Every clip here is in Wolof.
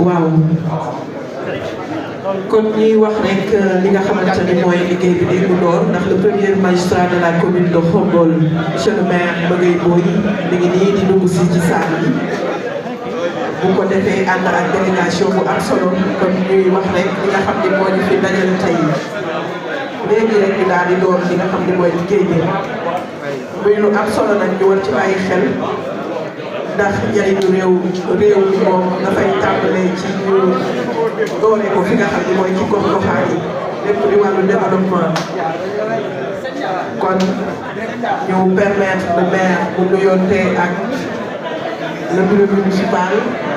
waaw kon ñuy wax rek li nga xamante ni mooy liggéey bi di door ndax le premier magistrat de la commune de Khombole monsieur le maire Magueye Boye mi ngi nii di dugg si ci salle bi bu ko defee ànd ak délégation bu am solo kon ñuy wax rek li nga xam ni moo ñu fi dajale tey léegi rek ñu daal di door li nga xam ni mooy liggéey bi muy lu am solo nag ñu war ci bàyyi xel ndax njëriñu réew mi moom dafay tàmbalee ci ñu doole ko fi nga xam ni mooy ci gox goxaan yi lépp di wàllu développement kon ñu permettre le maire mu nuyoonte ak le bureau municipal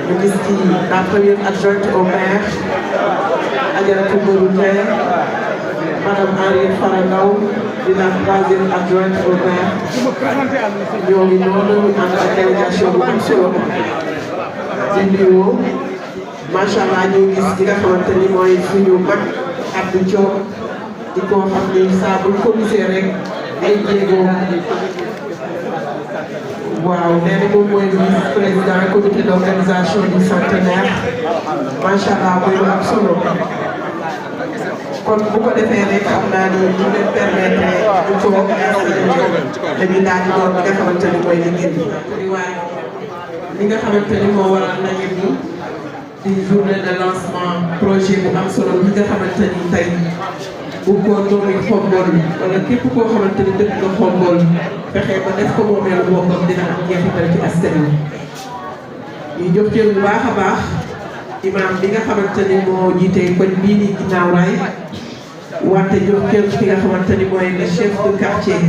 ñu gis ci la première adjointe au maire Adjaratou Mbarou Dieng madame Henriette Fara Ndaw di la troisième adjointe au maire ñoo ngi noonu ñu ànd ak délégation bu am solo di nuyoo macha allah ñu gis li nga xamante ni mooy suñu mag Abdou Diop di ko xam ni saa bu ko gisee rek ay jéego waaw nee na moom mooy vice président comité d' organisation du centenaire macha allah muy lu am solo. kon bu ko defee rek xam naa ni ñu leen permettre ñu toog dañuy daal di door li nga xamante ni mooy liggéey bi. waaye li nga xamante ni moo waral ndaje bi di journée de lancement projet bu am solo bi nga xamante ni tey bu ko doomi Khombole wala képp koo xamante ni dëkk nga Khombole fexe ba def ko moomeelu boppam dina am jeexital ci askan wi. ñuy jox cër bu baax a baax imam bi nga xamante ni moo jiite koñ bii di ginnaaw raay wante jox cër ki nga xamante ni mooy le chef de quartier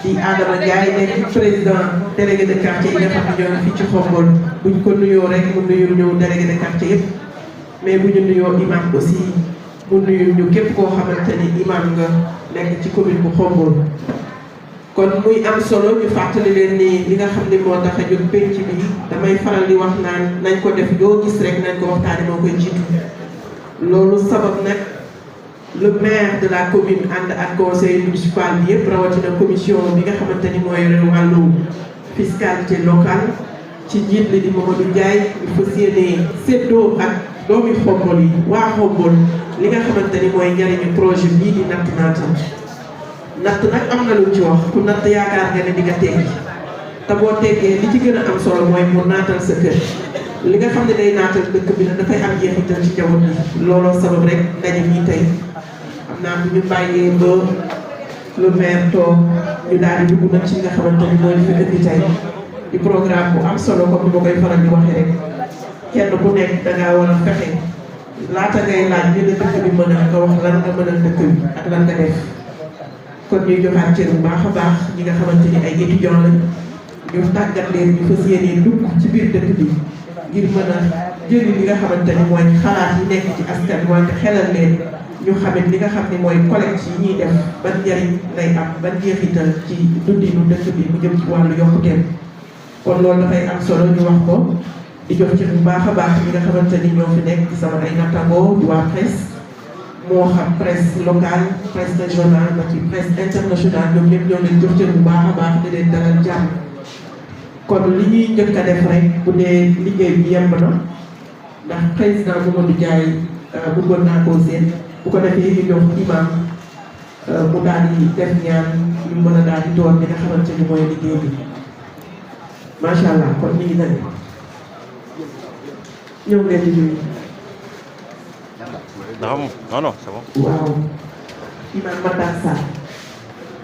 di Adama Ndiaye nekk président délégué de quartier yi nga xam ne ñoo ngi fii ci Khombole buñ ko nuyoo rek mu nuyul ñu délégué de quartier yëpp mais bu ñu nuyoo imam aussi mu nuyul ñu képp koo xamante ni imam nga nekk ci commune bu Khombole. kon muy am solo ñu fàttali leen ni li nga xam ne moo tax a jóg penc bi damay faral di wax naan nañ ko def doo gis rek nañ ko waxtaane moo koy jiitu loolu sabab nag le maire de la commune ànd ak conseil municipal bi yëpp rawatina commission bi nga xamante ni mooy wàllu fiscalité locale ci njiit li di Mamadou Ndiaye ñu fas yéene séddoo ak doomi Khombole yi waa Khombole li nga xamante ni mooy njariñu projet bii di natt naatal natt nag am na lu ci wax ku natt yaakaar nga ne di nga teggi te boo teggee li ci gën a am solo mooy mu naatal sa kër li nga xam ne day naatal dëkk bi nag dafay am jeexital ci njaboot bi looloo sabab rek ndaje mi tey xam naa bu ñu bàyyee ba le maire toog ñu daal di dugg nag ci nga xamante ni mooy fi indi tey di programme bu am solo comme ni ma koy faral di waxee rek kenn ku nekk dangaa war a fexe laata ngay laaj ñu ne dëkk bi mën a nga wax lan nga mën a dëkk bi ak lan nga def. kon ñuy joxaat cër bu baax a baax ñi nga xamante ni ay étudiants lañ ñu tàggat leen ñu fas yéenee dugg ci biir dëkk bi ngir mën a jëli li nga xamante ni mooy xalaat yi nekk ci askan wi wante xelal leen ñu xamit li nga xam ne mooy collecte yi ñuy def ban njariñ lay am ban jeexital ci dundinu dëkk bi mu jëm ci wàllu yokkuteem. kon loolu dafay am solo ñu wax ko di jox cër bu baax a baax ñi nga xamante ni ñoo fi nekk ci sama ay nattangoo di waa presse. moo xam presse locale presse régionale ba ci presse internationale ñoom ñëpp ñoo leen jox cër bu baax a baax di leen dalal jàmm kon li ñuy njëkk a def rek bu dee liggéey bi yemb na ndax président Mamadou Ndiaye bëggoon naa koo seen bu ko defee ñu jox imam mu daal di def ñaan ñu mën a daal di door li nga xamante ni mooy liggéey bi macha allah kon mi ngi nane ñëw leen di nuyu. Non, non, c'est bon. waaw imam Matar Sarr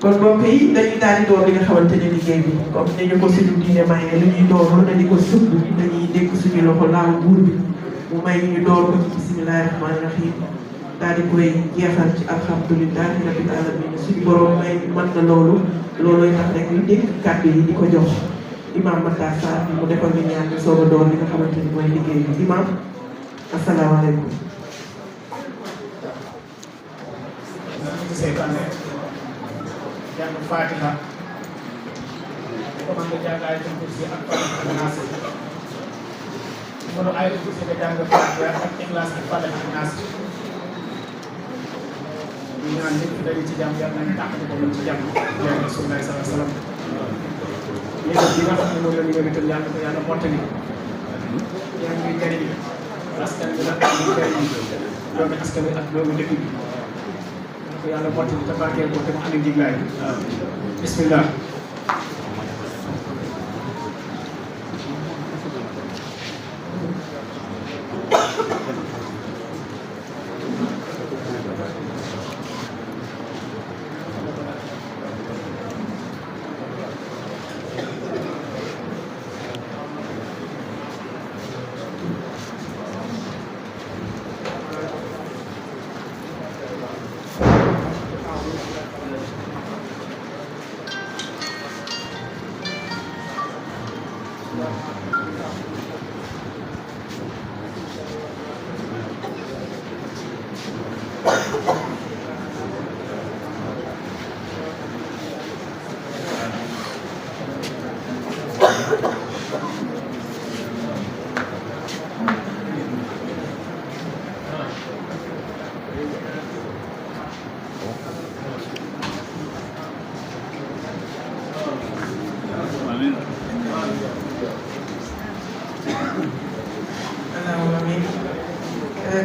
kon mbokk yi dañuy daal di door li nga xamante ne liggéey bi comme ni ñu ko suñu diine mayee lu ñuy door dañu ko sumb dañuy dékk suñu loxo laaw buur bi mu may ñu door ko ci bismillahi rahmaani rahim daal di koy jeexal ci alhamdulillahi rabbil alamin suñu borom may mën na loolooy tax rek ñu dénk kàddu yi di ko jox imam Matar Sarr mu defal ñu ñaan ñu soog a door li nga xamante ni mooy liggéey bi imam asalaamaaleykum. jàng Fatiha ko man nga jàng ayatul kursi ak Falaq ak Naas mënu ayatul kursi nga jàng Fatiha ak Ixlaas ak Falaq ak Naas ñu ñaan ñëpp dañu ci jàmm yàlla nañu tàq ko ci jàmm ya Rasulullah sallallahu alayhi wasallam li nga xam ne moom la ñu gën a tëj yàlla ko yàlla mottali yaa ngi jëriñ askan bi la ak jëriñ doomu askan bi ak doomu dëkk bi ko yàlla mottali te barkeel ko te mu ànd ak jiglaay bismillah.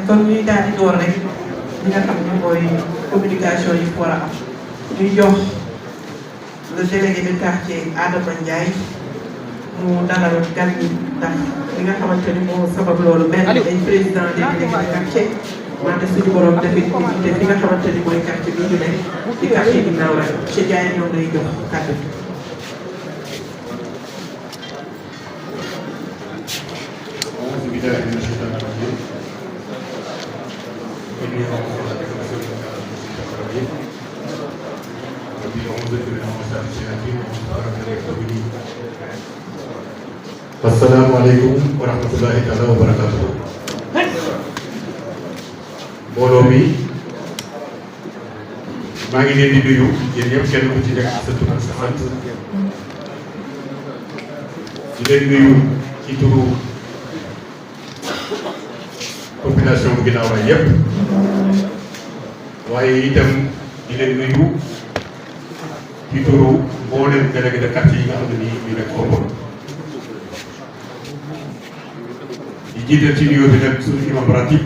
kon ñuy daal di door rek li nga xam ne mooy communication yi war a am ñuy jox le délégué de quartier Adama Ndiaye mu dalal gan yi ndax li nga xamante ni moo sabab loolu benn ay président des délégués de quartier wante suñu borom tamit ñu jiite fi nga xamante ni mooy quartier bi ñu nekk di quartier ginnaaw rek monsieur Ndiaye ñoom lay jox kàddu bi. Assalamualaikum warahmatullahi taala wabarakatuh. Mbooloo mi maa ngi leen di nuyu yéen ñëpp kenn ku ci nekk sa tur ak sa sant di leen nuyu ci turu population bu Guinaw Rail yëpp waaye itam di leen nuyu ci turu mboolem délégué de quartier yi nga xam ne nii ñu nekk Khombole. di jiital ci nuyoo bi nag suñu imam ratib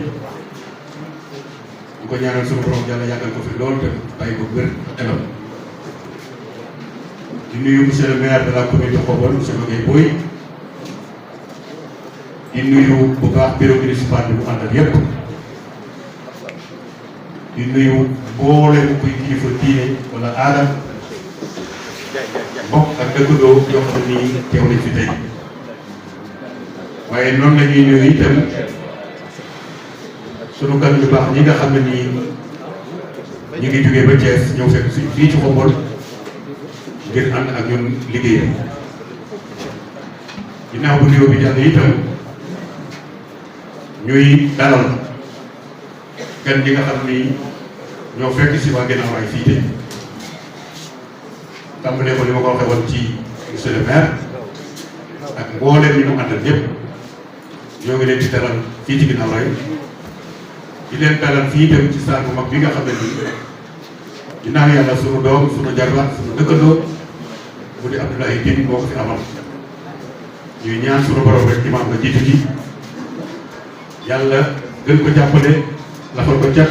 di ko ñaanal suñu borom yàlla yàggal ko fi lool te bàyyi ko wér elam di nuyu monsieur le maire de la commune de Khombole monsieur Guèye Boy di nuyu bu baax bureau municipal bi mu àndal yépp di nuyu mboolem kuy kilifa diine wala aada mbokk ak dëkkandoo yoo xam ne nii teew nañ fi tey waaye noonu la ñuy nuyu itam sunu gan yu baax ñi nga xam ne nii ñu ngi jógee ba Thiès ñëw fekk si fii ci Khombole ngir ànd ak ñun liggéeyam ginnaaw bu nuyoo bi jàll itam ñuy dalal gan ñi nga xam ni ñoo fekk si waa Guinaw Rail fii tey tàmbalee ko li ma ko waxee woon ci monsieur le maire ak mbooleem ñi mu àndal ñëpp ñoo ngi leen di dalal fii ci Guinaw Rail di leen dalal fii itam ci salle bu mag bi nga xam ne nii ginnaaw yàlla sunu doom sunu jarbaat sunu dëkkandoo mu di Abdoulaye Tine moo ko fi amal ñuy ñaan sunu borom rek imaam nga jiitu ci yàlla gën ko jàppale lafal ko cat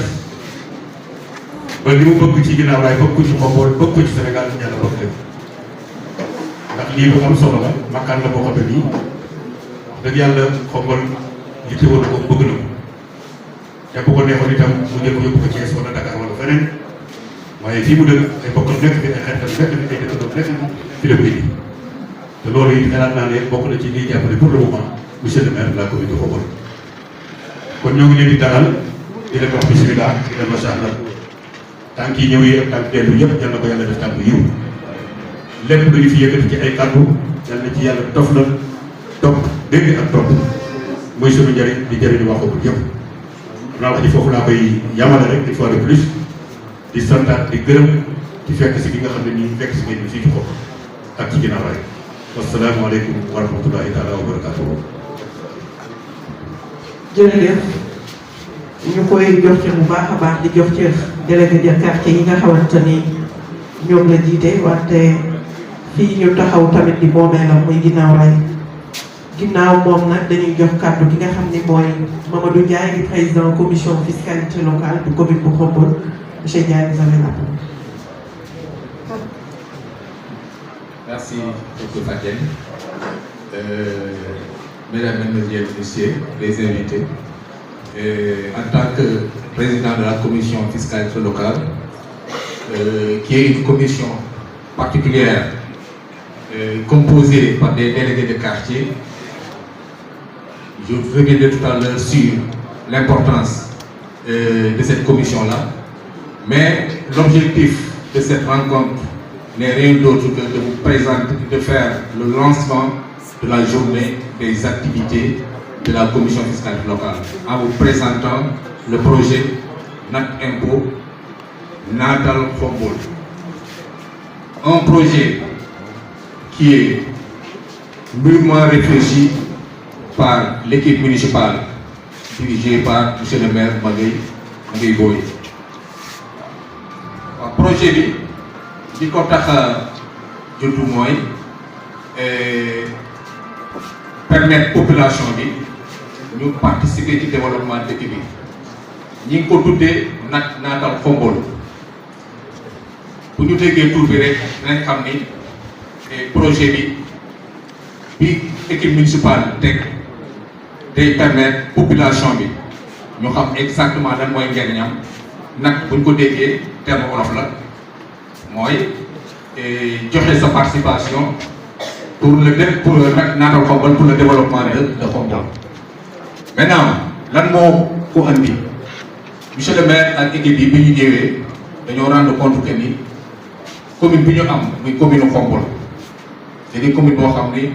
ba li mu bëgg ci Guinaw Rail bëgg ko ci Khombole bëgg ko ci Sénégal yàlla bëgg leen ndax lii lu am solo la makkaan la boo xam ne nii wax dëgg yàlla Khombole yitte woon ko bëgg na ko te bu ko neexoon itam mu jël ko yóbbu ko Thiès wala Dakar wala feneen waaye fii mu dëkk ay bokkam nekk fi ay xaritam nekk fi ay dëkkandoom nekk fi la ko indi te loolu it xalaat naa ne bokk na ci liy jàppale pour le moment monsieur le maire de la commune de Khombole kon ñoo ngi leen di dalal di leen wax bisimilah di leen macha allah tànk yi ñëw yi ak tànk dellu yëpp yal na ko yàlla def tànk yiw lépp lu ñu fi yëkkati ci ay kàddu yal na ci yàlla tof la topp dégg ak topp muy sunu njëriñ di jëriñu waxu yëpp. naa wax ji foofu laa koy yamale rek une fois de plus di santaat di gërëm ci fekk si gi nga xam ne nii fekk si ngeen fii ci bopp ak ci ginnaaw rek wasalaamaaleykum wa rahmatullahi taala wa barakatuhu. jërëjëf ñu koy jox ci bu baax a baax di jox ci délégué de quartier yi nga xamante ni ñoom la jiite wante fii ñu taxaw tamit di moomeelam muy ginnaaw raay ginnaaw moom nag dañuy jox kàddu gi nga xam ni mooy Mamadou Ndiaye di président commission fiscalité locale bu commune bu Khombole monsieur Ndiaye vous avez la parole. Merci docteur Faten. Mesdames et messieurs les invités, en tant que président de la commission fiscalité locale, qui est une commission particulière composée par des délégués de quartier, je reviendrai tout à l'heure sur l'importance de cette commission-là, mais l'objectif de cette rencontre n'est rien d'autre que de vous présenter, de faire le lancement de la journée des activités de la commission fiscale locale, en vous présentant le projet Nat Impôt Natal Khombole. Un projet qui est mûrement réfléchi par l'équipe municipale dirigée par M. le maire Magaye Boye. Le projet bi di ko tax a juddu mooy permettre population bi ñu participer ci développement dëkk bi ñi ngi ko tuddee Natal Khombole bu ñu déggee tur bi rek dinañ xam ni projet bi équipe municipale teg day permettre population bi ñu xam exactement lan mooy njariñam nag bu ñu ko déggee terme wolof la mooy joxe sa participation pour Natal Khombole pour le développement de Khombole. Maintenant lan moo ko andi monsieur le maire ak équipe bi ñu ñëwee dañoo rendre compte que ni commune bi ñu am muy commune Khombole c'est une commune boo xam ni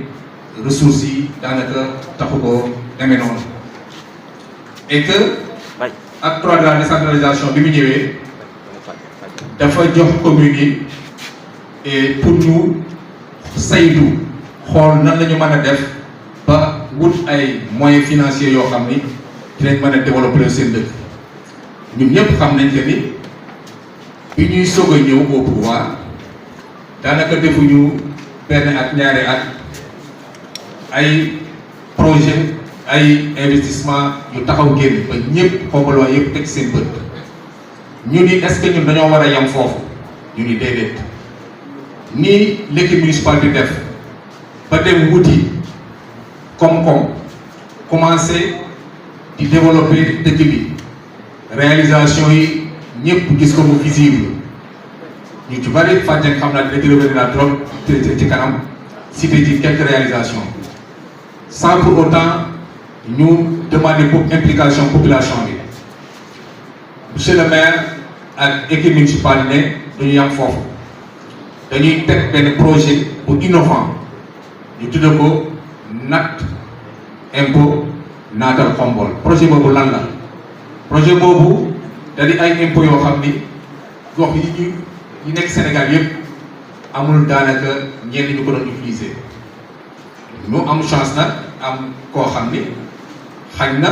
ressources yi daanaka taxu ko demee noonu et que acte 3 de la décentralisation bi mu ñëwee dafa jox commune yi et pour ñu saytu xool nan la ñu mën a def ba wut ay moyens financiers yoo xam ni dinañ mën a développer seen dëkk ñun ñëpp xam nañ que ni bi ñuy soog a ñëw au pouvoir daanaka defuñu benn ak ñaari at ay projet ay investissement yu taxaw génn ba ñëpp Khombole waa yëpp teg seen bët ñu ni est-ce que ñun dañoo war a yem foofu ñu ni déedéet ni l'équipe municipale di def ba dem wuti koom-koom commencé di développer dëkk bi réalisation yi ñëpp gis ko mu visible ñu ci bari fàccee xam naa dina ci revenir naa trop ci kanam cité ci quelques réalisations sans pour autant ñu demander pour implication population bi monsieur le maire ak équipe municipale ne dañu yam foofu dañuy teg benn projet bu innovant ñu tudde ko Nat Impôt Natal Khombole. Projet boobu lan la projet boobu da di ay impôts yoo xam ni gox yi nekk Sénégal yëpp amul daanaka ñenn ñu ko doon utiliser ñu am chance nag am koo xam ni xañ na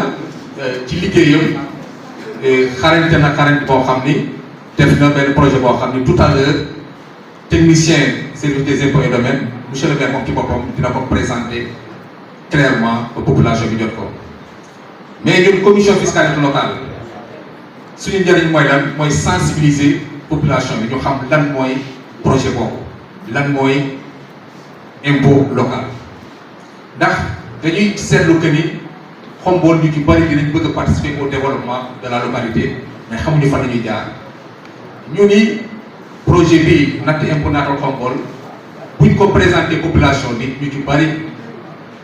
ci liggéeyam xarañte na xarañ boo xam ni def na benn projet boo xam ni tout à l'heure technicien service des impôts et domaines monsieur le maire moom ci boppam dina ko présenter clairement ba population bi jot ko mais ñun commission fiscalité locale suñu njëriñ mooy lan mooy sensibiliser population bi ñu xam lan mooy projet boobu lan mooy impôt local ndax dañuy seetlu que ni Khombole ñu ci bari dinañ bëgg a participer au développement de la localité mais xamuñu fan la ñuy jaar ñu ni projet bi Nat Impôt Natal Khombole buñ ko présenter population bi ñu ci bari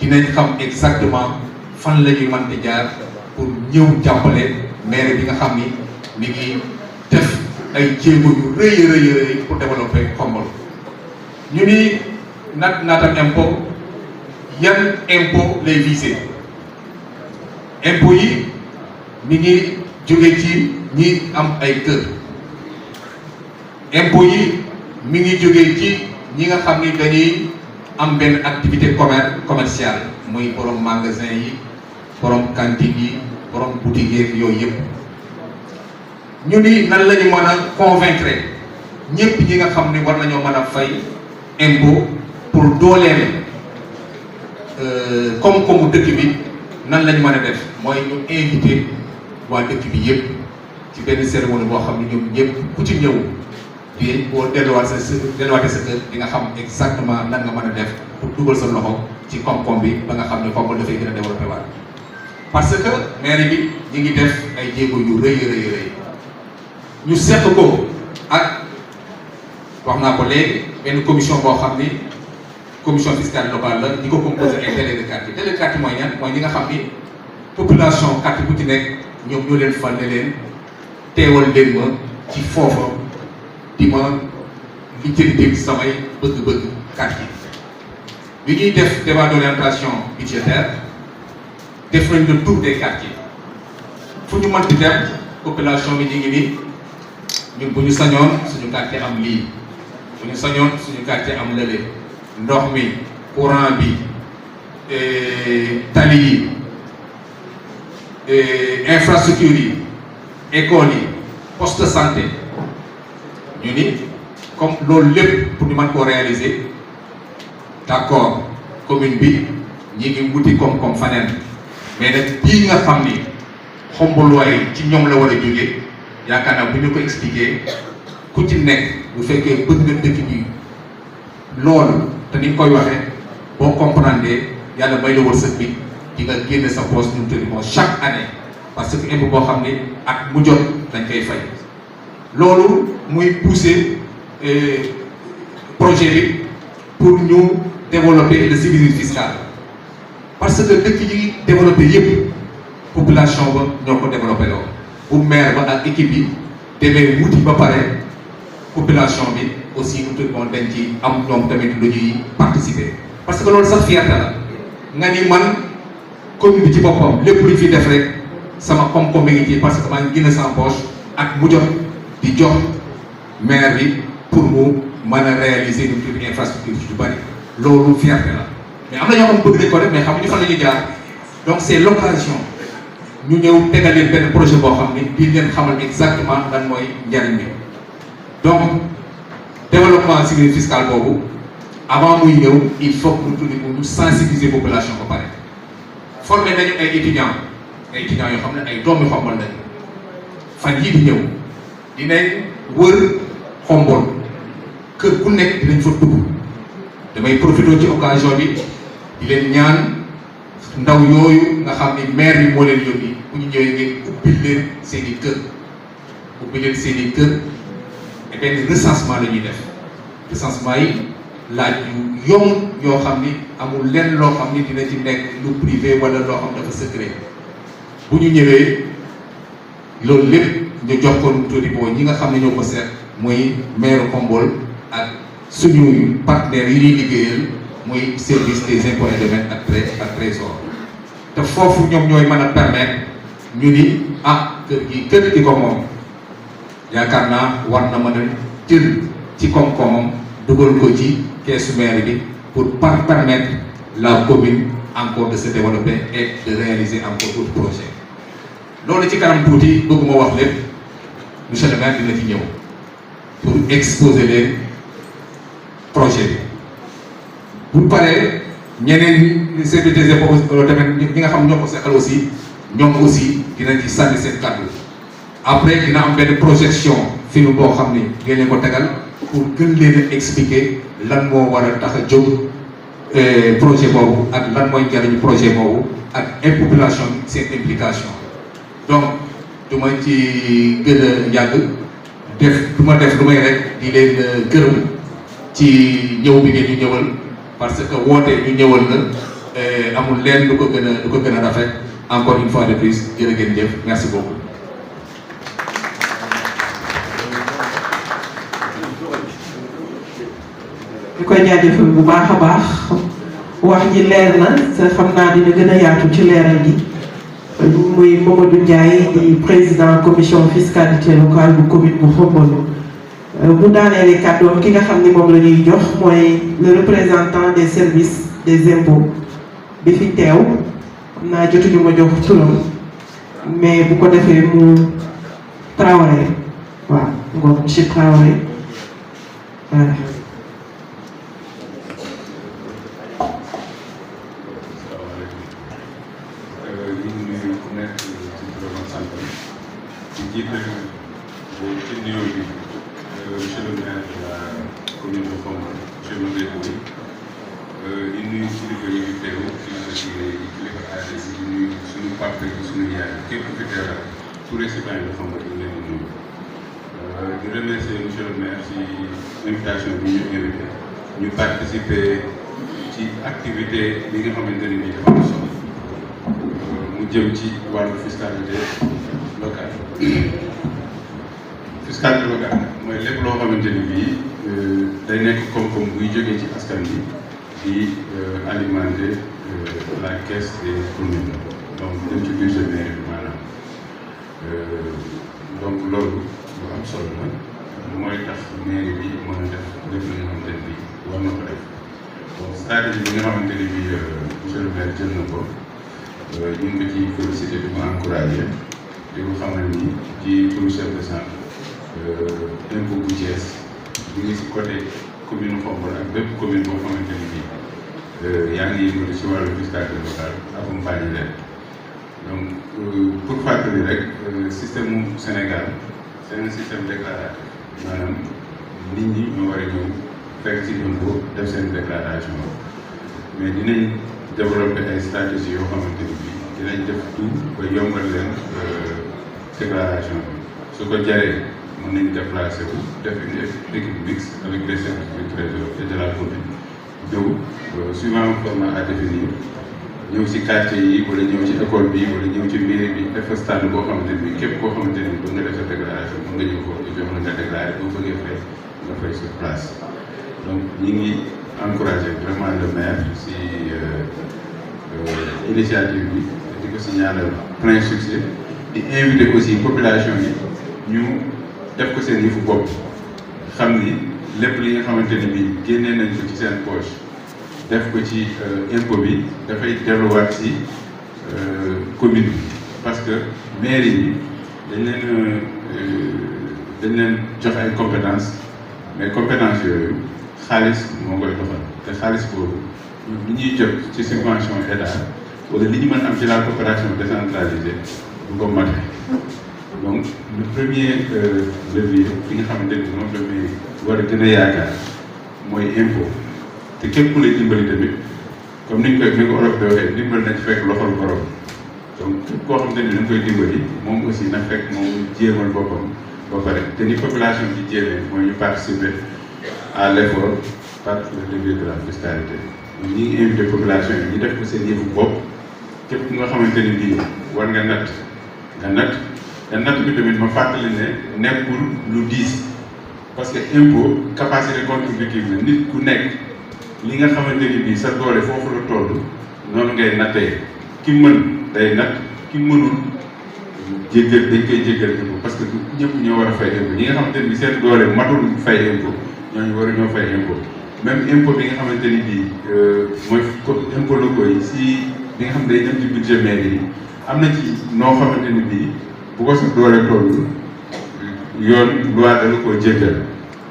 dinañ xam exactement fan la ñuy mën di jaar pour ñëw jàppale maire bi nga xam ni mi ngi def ay jéego yu rëy pour développer Khombole. ñu ni naatal impôt yan impôt lay viser impôt yi mi ngi jóge ci ñi am ay kër impôt yi mi ngi jóge ci ñi nga xam ni dañuy am benn activité commerciale muy borom magasin yi borom cantine yi borom boutique yeeg yooyu yëpp ñu ni nan la ñu mën a convaincre ñëpp ñi nga xam ni war nañoo mën a fay impôt pour dooleel koom-koomu dëkk bi nan la ñu mën a def mooy ñu invité waa dëkk bi yëpp ci benn cérémonie boo xam ne ñoom ñëpp ku ci ñëw di boo delluwaatee sa kër di nga xam exactement nan nga mën a def pour dugal sa loxo ci koom-koom bi ba nga xam ne Khombole dafay gën a développé waat parce que maire bi ñu ngi def ay jéego yu rëy ñu seq ko ak wax naa ko léegi benn commission boo xam ni commission fiscale locale la ñi ko composé ay délégués de quartier délégués de quartier mooy ñan mooy ñi nga xam ni population quartier bu ci nekk ñoom ñoo leen fal ne leen teewal leen ma ci foofa di ma li jënd samay bëgg-bëgg quartier bi ñuy def débat d'orientation budgétaire def nañ le tour des quartiers fu ñu mën di dem population bi ñu ngi nii ñun bu ñu sañoon suñu quartier am lii bu ñu sañoon suñu quartier am lële ndox mi courant bi tali yi infrastructure yi école yi poste de santé ñu ni comme loolu lépp pour ñu mën koo réaliser d'accord commune bi ñi ngi wuti koom-koom faneen mais nag bii nga xam ni Khombole ci ñoom la war a jóge yaakaar naa bu ñu ko expliquer ku ci nekk bu fekkee bëgg nga dëkk bi loolu te ni nga koy waxee boo comprendre yàlla may la wërsëg bi di nga génne sa poche ñu tëri moo chaque année parce que impôt boo xam ne at mu jot dañ koy fay loolu muy pousser projet bi pour ñu développer le civisme fiscal parce que dëkk yi développé yëpp population ba ñoo ko développé loo bu maire ba ak équipe bi demee wuti ba pare population bi aussi nous tout le monde dañ ci am ñoom tamit lu ñuy participer parce que loolu sax fierté la nga ni man commune bi ci boppam lépp lu ñu fi def rek sama koom-koom mi ngi ci parce que maa ngi génne sama poche ak mu jot di jox maire bi pour mu mën a réaliser une toute infrastructure yu bari loolu fierté la mais am na ñoo xam bëgg nañ ko def mais xamuñu fan la ñuy jaar donc c'est l'occasion ñu ñëw tegal leen benn projet boo xam ni di leen xamal exactement lan mooy njariñ bi donc développement civisme fiscal boobu avant muy ñëw il faut que ñu tuddi ñu sensibiliser population ba pare former nañu ay étudiants yoo xam ne ay doomi Khombole lañu fan yii di ñëw dinañ wër Khombole kër ku nekk dinañ fa dugg damay profité ci occasion bi di leen ñaan ndaw yooyu nga xam ni maire bi moo leen yónni bu ñu ñëwee ngeen ubbil leen seen i kër et benn recensement la ñuy def recensement yi laaj yu yomb yoo xam ni amul lenn loo xam ni dina ci nekk lu privé wala loo xam dafa secret bu ñu ñëwee loolu lépp ñu jox ko tuuti boo ñi nga xam ne ñoo ko seet muy maire Khombole ak suñu partenaires yi ñuy liggéeyal muy service des impôts et domaines ak trésor te foofu ñoom ñooy mën a permettre ñu ni kër gi ko moom yaakaar naa war na mën a jël ci koom-koomam dugal ko ci keesu maire bi pour permettre la commune encore de se développer et de réaliser encore d'autres projets loolu ci kanam tuuti bëgguma wax lépp monsieur le maire dina ci ñëw pour exposer leen projet bi bu paree ñeneen service des impôts tamit ñi nga xam ñoo ko seqal aussi ñoom aussi dinañ ci sànni seen kàddu après dina am benn projection film boo xam ni ngeen ko tegal pour gën leen a expliquer lan moo war a tax a jóg projet boobu ak lan mooy njariñu projet boobu ak population seen implication donc du ma ci gën a yàgg du ma def lu may rek di leen gërëm ci ñëw bi ngeen ñu ñëwal parce que woote ñu ñëwal na amul leen lu ko gën a rafet encore une fois de plus jërë ngeen jëf merci beaucoup. ñu koy jaajëfal bu baax a baax wax ji leer na sa xam naa dina gën a yaatu ci leeral gi muy Mamadou Ndiaye di président commission fiscalité locale bu commune bu Khombole bu daaneele kàddoom ki nga xam ni moom la ñuy jox mooy le représentant des services des impôts bi fi teew xam naa jotuñu ma jox turam mais bu ko defee mu Traoré waaw ngoon monsieur Traoré voilà. ci nuyoo bi monsieur le maire de la commune de Khombole monsieur Mbaye Boye di nuyu kilifa yi fi teew kilifa aada yi di nuyu suñu papa yi suñu yaay képp ku fi teewal tous les citoyens de Khombole di leen di nuyu di remercier monsieur le maire ci invitation bi ñu invité ñu participer ci activité bi nga xamante ne bii dafa am solo mu jëm ci wàllu fiscalité locale. fiscalité locale mooy lépp loo xamante ni bii day nekk koom-koom buy jógee ci askan bi di alimenter la caisse des communes donc dem ci budget mairie bi maanaam donc loolu lu am solo la mooy tax mairie bi mën a def lépp li nga xamante ne bii war na ko def donc stratégie bi nga xamante ni bii monsieur le maire jël na ko ñu ngi ko ci félicité di ko encouragé di ko xamal ni ci turu chef de centre impôt bu Thiès ñu ngi si côté commune Khombole ak bépp commune boo xamante ni bii yaa ngi yëngatu si wàllu fiscalité locale accompagner leen donc pour fàttali rek système mu Sénégal c'est un système déclaratif maanaam nit ñi ñoo war a ñëw fekk si impôt def seen déclaration mais dinañ développer ay stratégies yoo xamante ni bii dinañ def tout ba yombal leen déclaration bi su ko jaree. mën nañu déplacé wu def une équipe mixte avec les services du trésor et de la commune ñëw suivant un format à définir ñëw si quartier yi wala ñëw ci école bi wala ñëw ci mairie bi def stand boo xamante ni képp koo xamante ni ba nga def sa déclaration mën nga ñëw foofu ñu jox la nga déclaré boo bëggee fay nga fay sur place donc ñi ngi encouragé vraiment le maire si initiative bi di ko si ñaanal plein succès di invité aussi population yi ñu def ko seen yëfu bopp xam ni lépp li nga xamante ni bii génnee nañ ko ci seen poche def ko ci impôt bi dafay delluwaat ci commune bi parce que mairie yi dañ leen jox ay compétences mais compétences yooyu xaalis moo koy doxal te xaalis boobu li ñuy jot ci subvention état wala li ñu mën am ci la coopération décentralisée du ko mate. donc le premier levier bi nga xamante ni moom la may war a gën a yaakaar mooy impôt te képp ku lay dimbali tamit comme ni ko olof di waxee dimbali na ci fekk loxol borom donc képp koo xamante ni da nga koy dimbali moom aussi na fekk moom jéemal boppam ba pare te ni population bi jéemee mooy ñu participer à l'effort par le levier de la fiscalité ñi ngi invité population yi ñu def ko seen yëfu bopp képp ku nga xamante ni bii war nga natt te natt bi tamit ma fàttali ne nekkul lu diis parce que impôt capacité contributive la nit ku nekk li nga xamante ni bii sa doole foofu la toll noonu ngay nattee ki mën day natt ki mënul jéggal dañ koy jéggal impôt parce que ñëpp ñoo war a fay impôt ñi nga xamante ni bii seen doole matul fay impôt ñooñu war a ñoo fay impôt même impôt bi nga xamante ni bii mooy impôt locaux yi si bi nga xam ne day dem ci budget mairie yi am na ci noo xamante ni bii bu ko sa doole toll yoon loi da la koo jéggal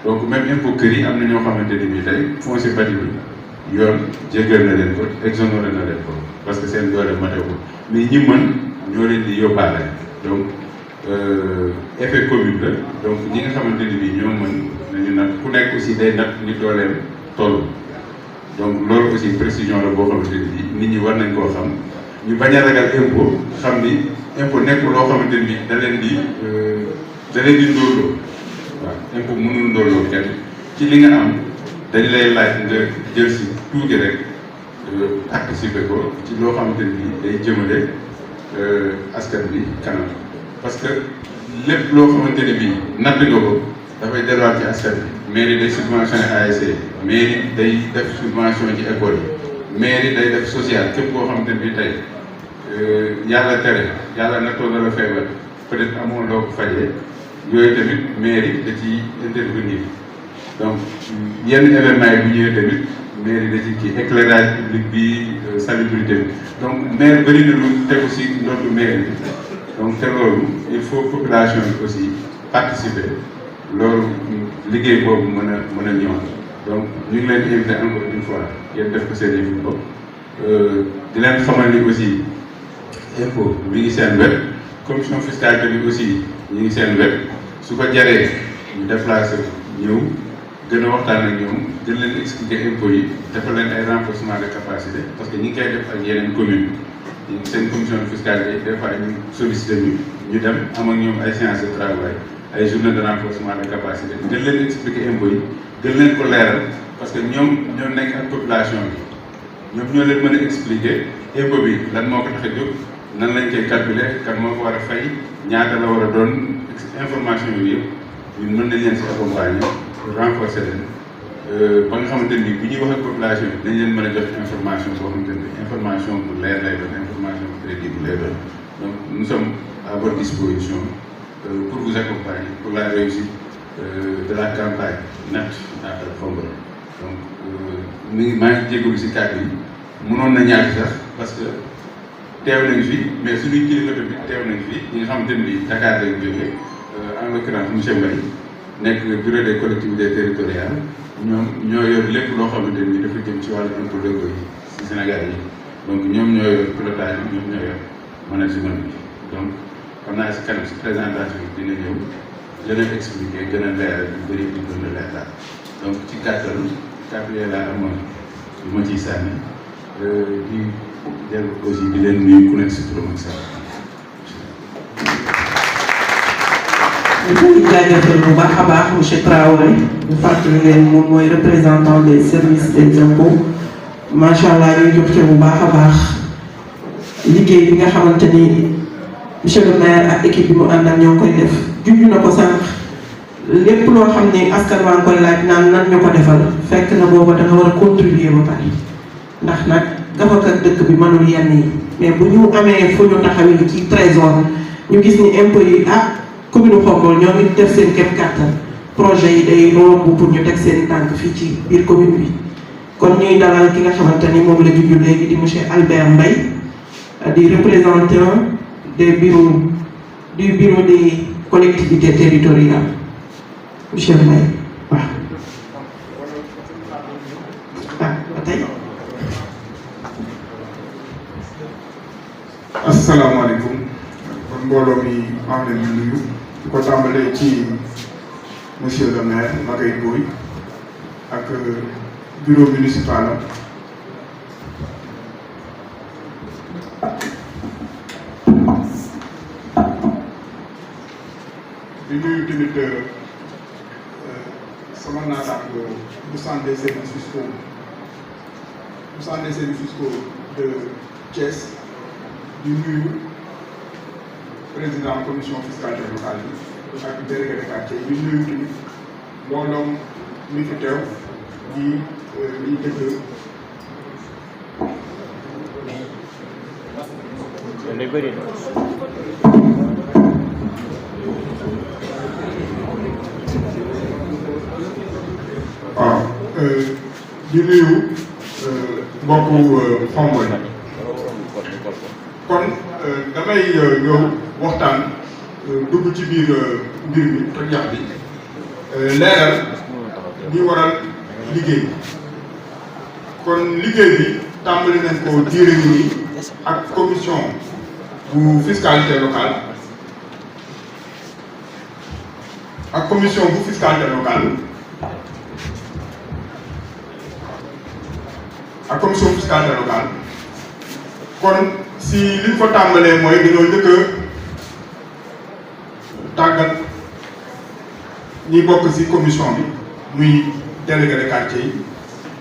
donc même impôt kër yi am na ñoo xamante ni bii tey foncier bâti bi yoon jéggal na leen ko exonéré na leen ko parce que seen doole matewul mais ñi mën ñoo leen di yóbbaale donc effet commune la donc ñi nga xamante ni bii ñoo mën nañu nag ku nekk aussi day nag ni dooleem toll donc loolu aussi précision la boo xamante ni bii nit ñi war nañ koo xam ñu bañ a ragal impôt xam ni impôt nekkul loo xamante ni da leen di ndóoloo waaw impôt mënul ndóoloo kenn ci li nga am dañ lay laaj nga jël si tuuti rek participer ko ci loo xamante ni day jëmale askan bi kanam parce que lépp loo xamante ni bii natt nga ko dafay delluwaat ci askan bi mairie day subventionné ASC mairie day def subvention ci école yi mairie day def social képp koo xamante ne bii tey yàlla tere yàlla nattoo na la feebar peut-être amoo loo ko fajee yooyu tamit mairie da ci intervenir donc yenn événement yi bu ñëwee tamit mairie da ci kii éclairage public bi salubrité bi donc maire bëri na lu tegu si ndoddu mairie bi donc te loolu il faut population bi aussi participer loolu liggéey boobu mën a ñëw donc ñu ngi leen di invité encore une fois ngeen def ko seen yëfu bopp di leen xamal ni aussi impôt mi ngi seen wet commission fiscalité bi aussi ñu ngi seen wet su ko jaree ñu déplacé ñëw gën a waxtaan ak ñoom gën leen expliquer impôt yi defal leen ay renforcement de capacité parce que ñi ngi koy def ak yeneen commune seen commission fiscalité des fois ñu sollicité ñu dem am ak ñoom ay séances de travail ay journée de renforcement de capacité gën leen expliquer impôt yi gën leen ko leeral parce que ñoom ñoo nekk ak population bi ñoom ñoo leen mën a expliquer impôt bi lan moo ko tax a jóg nan lañ koy calculer kan moo ko war a fay ñaata la war a doon information yooyu yëpp ñun mën nañ leen si accompagner renforcer leen ba nga xamante ni bu ñuy wax ak population bi dañ leen mën a jox information boo xamante ni information bu leer lay doon information bu crédible lay doon donc nous sommes à votre disposition pour vous accompagner pour la réussite de la campagne Natt Naatal Khombole donc maa ngi jégalu si kàddu yi mënoon na ñaari sax parce que teew nañ fi mais suñuy kilifa tamit teew nañ fi ñi nga xamante ni Dakar lañ jógee en l'occurrence monsieur Mbaye nekk bureau des collectivités territoriales ñoom ñoo yor lépp loo xamante ni dafa jëm ci wàllu impôt locaux yi si Sénégal yi donc ñoom ñoo yor pilotage bi ñoom ñoo yor management bi donc xam naa si kanam si présentation bi dina ñëw gën a expliquer gën a leeral yu bëri yu gën a leeral donc ci gàttal kàddu yooyu laa amoon lu ma ciy sànni di dellu aussi di leen nuyu ku nekk si turam ak sax. ñu jaajëfal bu baax a baax monsieur Traoré ñu fàttali leen moom mooy représentant des services des impôts macha allah ñuy jox ci bu baax a baax liggéey bi nga xamante ni monsieur le maire ak équipe bi mu ànd ak ñoo koy def junj na ko sànq lépp loo xam ne askan waa ngi koy laaj naan nan ñu ko defal fekk na booba da nga war a contribuer ba pare ndax nag gafakat dëkk bi mënul yenn yi mais bu ñu amee fu ñu taxawee ci trésor ñu gis ni impôts yi commune Khombole ñoo ngi def seen kéem kàttan projet yi day romb pour ñu teg seen tànk fii ci biir commune bi kon ñuy dalal ki nga xamante ni moom la juju léegi di monsieur Albert Mbaye di représentant des bureaux du bureau des collectivités territoriales monsieur Mbaye waaw ba tey. asalaamaaleykum kon mbooloo mi maa ngi leen di nuyu di ko tàmbalee ci monsieur le maire Magaye Boye ak bureau municipal di nuyu tamit sama naataango bu centre des services fiscaux de Thiès di nuyu président commission fiscalité locale bi ak délégué de quartier di nuyu tamit mbooloom mi fi teew di liy dëkk waaw di nuyu mbokku Khombole kon damay ñëw waxtaan dugg ci biir mbir mi toj yax bi leeral di waral liggéey kon liggéey bi tàmbali nañ ko diire ngi nii ak commission bu fiscalité locale ak commission bu fiscalité locale ak commission fiscalité locale kon si li ñu ko tàmbalee mooy dañoo njëkk a tàggat ñi bokk si commission bi muy délégué de quartier yi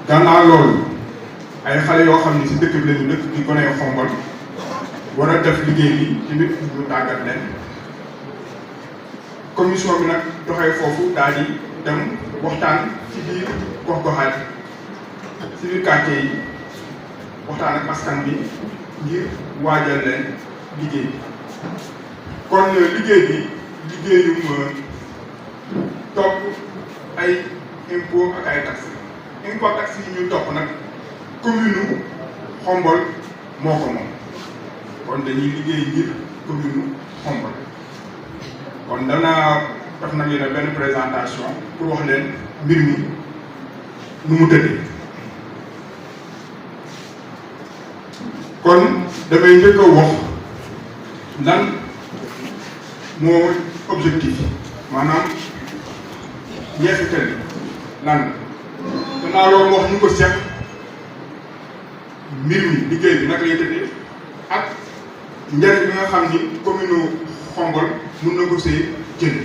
gannaaw loolu ay xale yoo xam ni si dëkk bi lañu dëkk di gonee Khombole war a def liggéey bi tamit ñu tàggat leen commission bi nag doxee foofu daal di dem waxtaan ci biir gox-goxaat ci biir quartier yi waxtaan ak askan bi ngir waajal leen liggéey kon liggéey bi liggéeyum topp ay impôt ak ay taxes impôt ak taxes yi ñuy topp nag commune Xombol moo ko moom kon dañuy liggéey ngir commune Xombol kon danaa def nag leen benn présentation pour wax leen mbir mi nu mu tëddee kon damay njëkk a wax lan moo objectif maanaam njeexital lan danaa loolu wax ñu ko seq mbir mi liggéey bi naka lay tëddee ak njëriñ bi nga xam ni commune Xombol mun na ko see jënd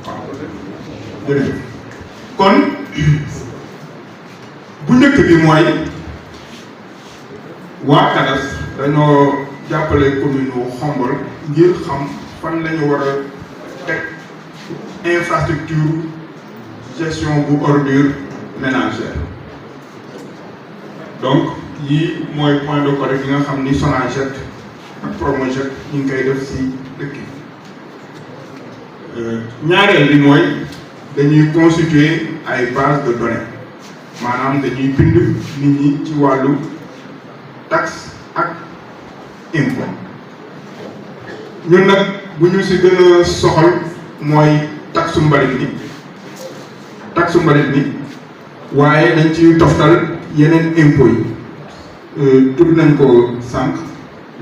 waaw jërëjëf kon bu njëkk bi mooy waa CADAS dañoo jàppale commune Xombol ngir xam fan la ñu war a teg infrastructure gestion bu ordure ménagère donc yii mooy point de collecte yi nga xam ni Sonaget ak Promojet ñu ngi koy def si dëkk yi ñaareel bi mooy dañuy constituer ay base de données maanaam dañuy bind nit ñi ci wàllu taxe ak impôt ñun nag bu ñu si gën a soxal mooy taxe mbalit mi waaye dañ ci toftal yeneen impôt yi tudd nañ ko sànq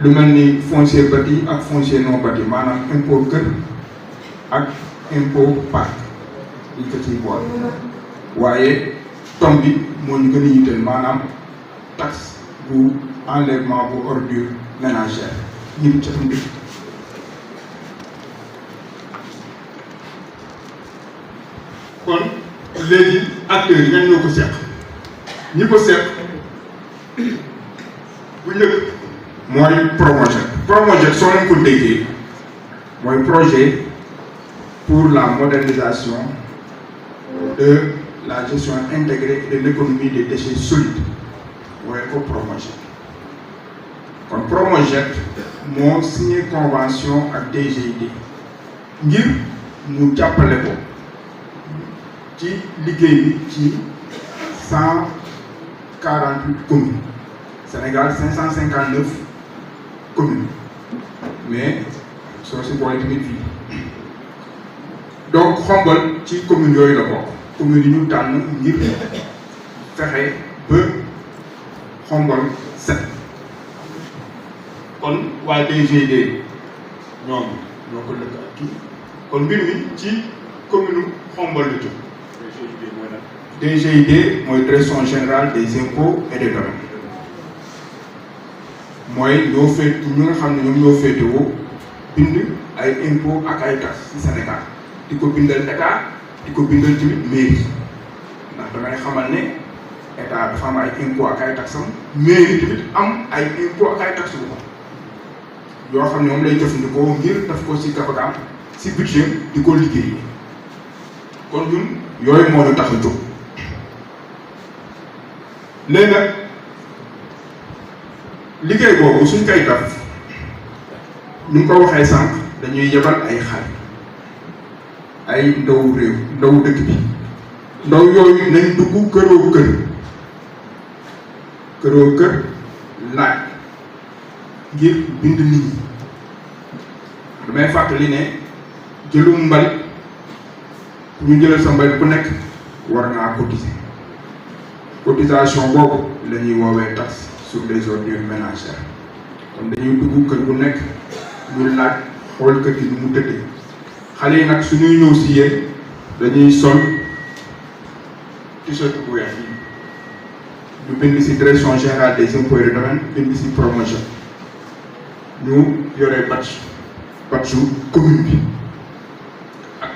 lu mel ni foncier bâti ak foncier non bâti maanaam impôt kër ak impôt parc liñ ko ciy boole waaye tom bi moo ñu gën a yitteel maanaam taxe bu enlèvement bu ordure ménagère ñun ca tam dëkk kon léegi acteurs yi ñan ñoo ko seq ñi ko seq bu njëkk mooy Promojet soo leen ko déggee mooy projet pour la modernisation de la gestion intégrée de l'économie des déchets solides mooy ko Promojet kon Promojet moo signé convention ak DGID ngir mu jàppale ko ci liggéey bi ci 148 communes Sénégal 559 communes mais soo si boole tamit fii donc Xombol ci communes yooyu la bokk communes yi ñu tànn ngir fexe ba Xombol set kon waa DGID ñoom ñoo ko lëkk ak kii kon mbir mi ci commune Xombol la jóg DGID mooy direction générale des impôts et des domaines mooy ñoo féet ñi nga xam ne ñoom ñoo féetewoo bind ay impôts ak ay taxes ci Sénégal di ko bindal état di ko bindal tamit mairie ndax damay xamal ne état dafa am ay impôts ak ay taxes am mairie tamit am ay impôts ak ay taxes yoo xam ne moom lay jëfandikoo ngir daf ko ci gafagaam ci budget di ko liggéey kon ñun yooyu moo ñu tax a jóg léegi nag liggéey boobu suñ koy def ñu ngi ko waxee sànq dañuy yebal ay xale ay ndaw réew ndaw dëkk bi ndaw yooyu nañ dugg këroo kër laaj ngir bind nit ñi damay fàttali ne jëlum mbalit ñu jëlal sa mbalit ku nekk war ngaa cotiser cotisation boobu la ñuy woowee taxe sur les ordures ménagères kon dañuy dugg kër bu nekk ñu laaj xool kër gi ni mu tëddee xale yi nag suñuy ñëw si yéen dañuy sol t-shirt bu weex yi ñu bind si direction générale des impôts et domaines bind si Promojet ñu yore badge commune bi ak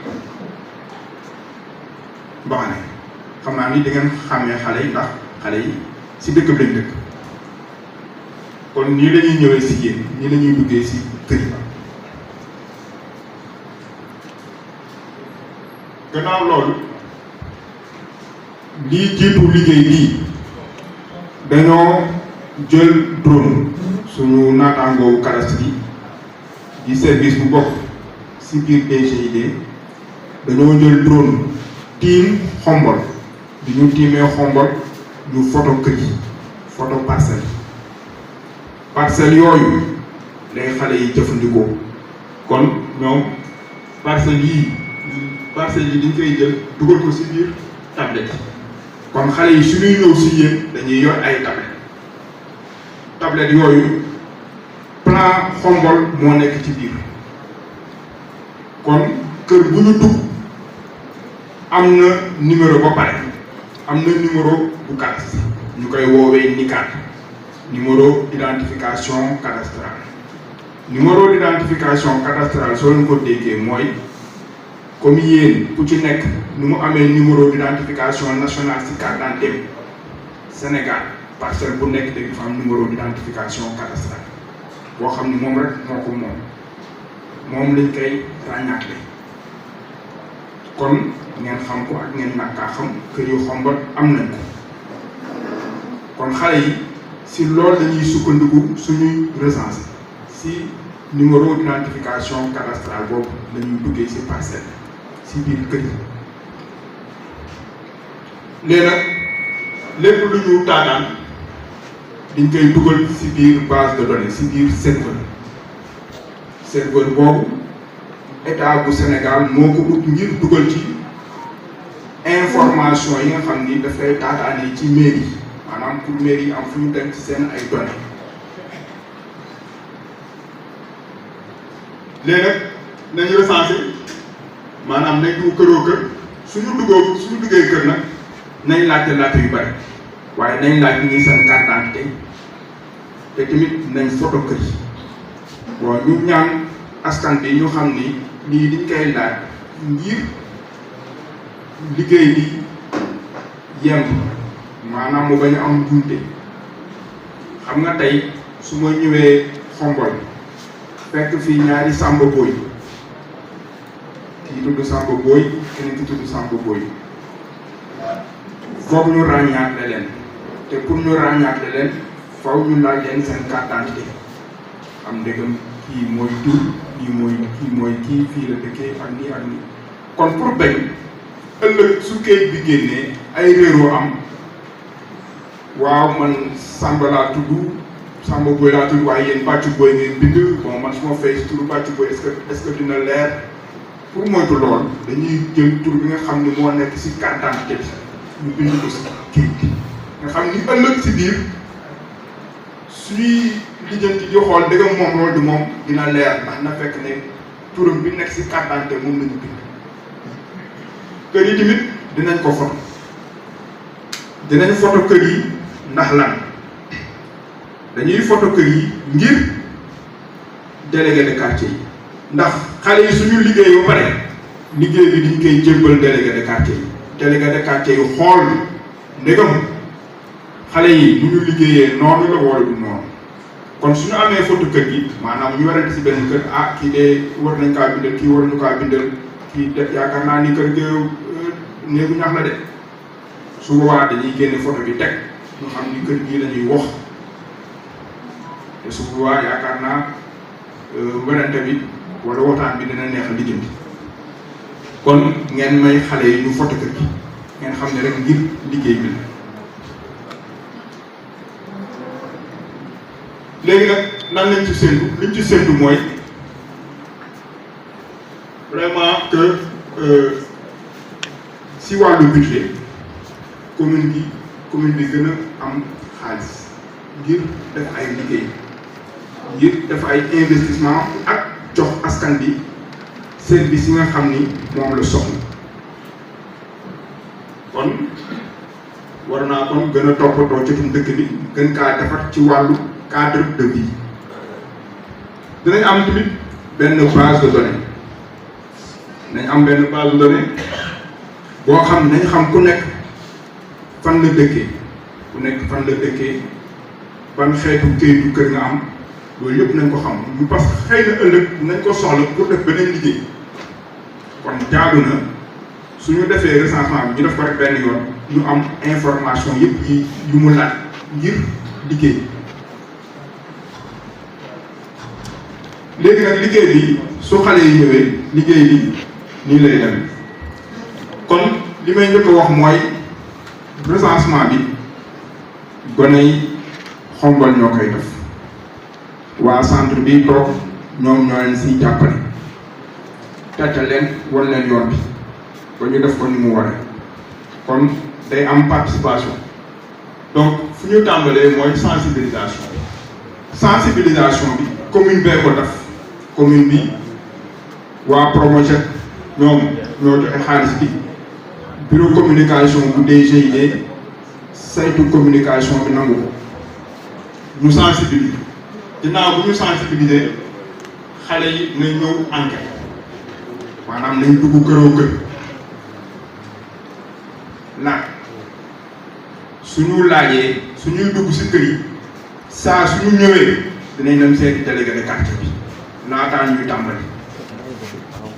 mbaxane xam naa ni da ngeen xàmmee xale yi ndax xale yi si dëkk bi lañ dëkk kon nii la ñuy ñëwee si yéen nii la ñuy duggee si kër yi. gannaaw loolu lii jiitu liggéey bii dañoo jël drone suñu naataangoo cadastre yi di service bu bokk si biir DGID dañoo jël drone tiim Xombol bi ñu tiimee Xombol ñu photo kër yi photo parcelle yooyu lay xale yi jëfandikoo kon ñoom parcelles yi dañ koy jël dugal ko si biir tablette kon xale yi suñuy ñëw si yéen dañuy yor ay tablette yooyu plan Xombol moo nekk ci biir kon kër bu ñu dugg am na numéro ba pare am na numéro bu cadastre ñu koy woowee NICAD numéro d'identification cadastrale numéro d'identification cadastrale soo leen ko déggee mooy comme yéen ku ci nekk nu mu amee numéro d'identification nationale ci carte d'identité Sénégal parcelle bu nekk dafa am numéro d'identification cadastrale boo xam ni moom rek moo ko moom lañ koy ràññaatle kon ngeen xam ko ak ngeen nàkkaa xam kër yu Xombol am nañ ko kon xale yi si loolu dañuy sukkandiku suñuy recensé si numéro d'identification cadastrale boobu la ñuy duggee si parcelle si biir kër yi léegi nag lépp lu ñu taataan dañ koy dugal si biir base de données si biir serveur boobu état bu Sénégal moo ko ut ngir dugal ci information yi nga xam ni dafay taataane ci mairie maanaam pour mairie am fu ñu denc seen ay données léegi nag nañu recensé maanaam nañ dugg këroo kër suñu duggee kër nag nañ laajte yu bari waaye nañ laaj ñi seen carte d'identité te tamit nañ photo kër yi bon ñu ñaan askan bi ñu xam ni lii diñ koy laaj ngir liggéey bi yemb maanaam mu bañ a am njuumte xam nga tey su ma ñëwee Xombol fekk fii ñaari Samba Boy kii tudd Samba Boy keneen ki tudd Samba Boy foog ñu ràññaatle leen te pour ñu ràññaatle leen faw ñu laaj leen seen carte d'identité am ndegam kii mooy tur kii fii la dëkkee ak nii kon pour bañ ëllëg su kayit bi génnee ay réeroo am waaw man Samba laa tudd Samba Boy laa tudd waaye yéen Bàccu Boy ngeen bind bon man su ma fay si turu Bàccu Boy est-ce que dina leer pour moytu lool dañuy jël tur bi nga xam ni moo nekk si carte d'identité bi ñu bind ko si kayit nga xam ni ëllëg si biir suñuy lijjanti di xool dëggam moom loolu di moom dina leer ndax na fekk ne turam bi nekk si carte d'identité moom la ñu bind kër yi tamit dinañ ko photo dinañ photo kër yi ndax lan dañuy photo kër yi ngir délégué de quartier yi ndax xale yi suñu liggéey ba pare liggéey bi diñ koy jébbal délégué de quartier yi délégué de quartier yi xool ndegam xale yi nu ñu liggéeyee noonu la wala du noonu kon suñu amee photo kër gi maanaam ñu warante si benn kër kii de war nañ kaa bindal kii war nañu kaa bindal kii de yaakaar naa ni kër ga néegu ñax la de su boobaa dañuy génne photo bi teg ñu xam ni kër gii la ñuy wax te su boobaa yaakaar naa werante bi wala waxtaan bi dina neex a lijjanti kon ngeen may xale yi ñu photo kër gi ngeen xam ne rek ngir liggéey bi la. léegi nag lan lañ ci séntu liñ ci séntu mooy vraiment que si wàllu budget commune bi gën a am xaalis ngir def ay liggéey ngir def ay investissement ak jox askan bi service yi nga xam ni moom la soxla kon war naa kon gën a toppatoo jotum dëkk bi gën kaa defar ci wàllu cadre de vie dinañ am tamit benn base de données nañ am benn base de données boo xam nañ xam ku nekk fan la dëkkee ban xeetu këyitu kër nga am loolu yëpp nañ ko xam ñu parce que xëy na ëllëg nañ ko soxla pour def beneen liggéey kon jaadu na suñu defee recensement bi ñu def ko rek benn yoon ñu am information yëpp yi yu mu laaj ngir liggéey léegi nag liggéey bi su xale yi ñëwee liggéey bi nii lay dem kon li may njëkk a wax mooy recensement bi gone yi Xombol ñoo koy def waa centre bi toog ñoom ñoo leen siy jàppale tàccal leen wan leen yoon bi ba ñu def ko ni mu waree kon day am participation donc fu ñu tàmbalee mooy sensibilisation bi commune bee ko def commune bi waa Promojet ñoom ñoo joxe xaalis bi bureau communication bu DGID saytu communication bi nangu ko ñu sensibiliser ginnaaw bu ñu sensibiliser xale yi nañ ñëw enquête maanaam nañ dugg këroo kër laaj suñu laajee suñuy dugg si kër yi saa suñu ñëwee dinañ dem seeti délégué de quartier bi laataa ñuy tàmbali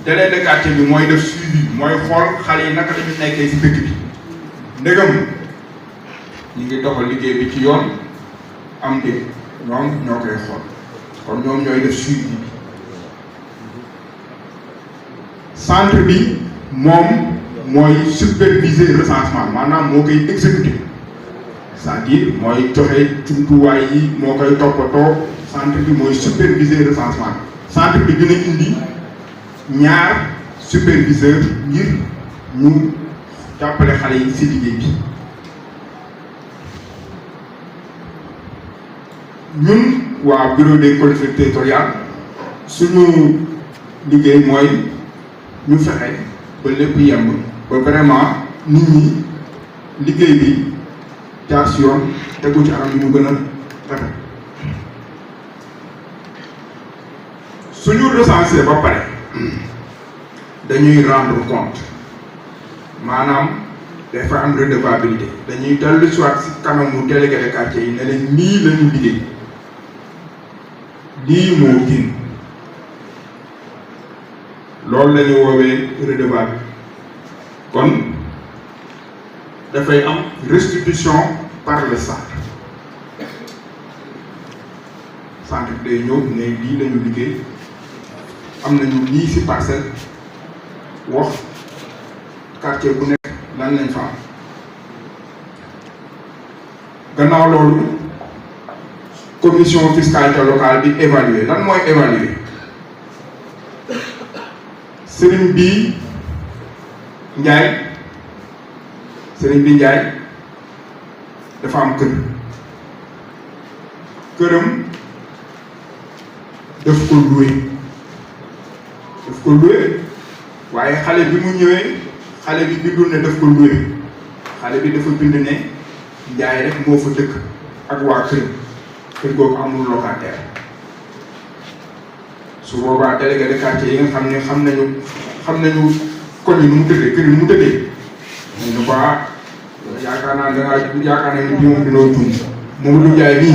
délégué de quartier bi mooy def suivi mooy xool xale yi naka la ñu nekkee si dëkk bi ndegam ñu ngi doxal liggéey bi ci yoon am de ñoom ñoo koy xool kon ñoom ñooy def suivi bi centre bi moom mooy superviser recensement maanaam moo koy exécuter c'est-à-dire mooy joxe jumtuwaay yi moo koy toppatoo centre bi mooy superviser recensement centre bi dina indi ñaar superviseur ngir ñu jàppale xale yi ci liggéey bi ñun waa bureau des collectivités territoriales suñu liggéey mooy ñu fexe ba lépp yemb ba vraiment nit ñi liggéey bi jaar si yoon tegu ci anam yi mu gën a rafet suñu recensé ba pare dañuy rendre compte maanaam dafa am redevabilité dañuy dellu soit si kanamu délégué de quartier yi ne leen nii la ñu liggéey lii moo gën loolu la ñu woowee redevable kon dafay am restitution par le centre centre bi day ñëw ne lii la ñu liggéey am nañu lii ci parcelle wax quartier bu nekk lan lañ fa am gannaaw loolu commission fiscalité locale bi évaluer lan mooy évaluer sëriñ bi Njaay dafa am kër këram daf ko loué waaye xale bi mu ñëwee xale bi bindul ne daf ko loué xale bi dafa bind ne Njaay rek moo fa dëkk ak waa kër googu amul locataire su boobaa délégué de quartier yi nga xam nañu koñ yi nu mu tëddee kër yi nu mu tëddee ñu ne ko yaakaar naa ne bii moom dinoo tuum Mamadou Ndiaye bii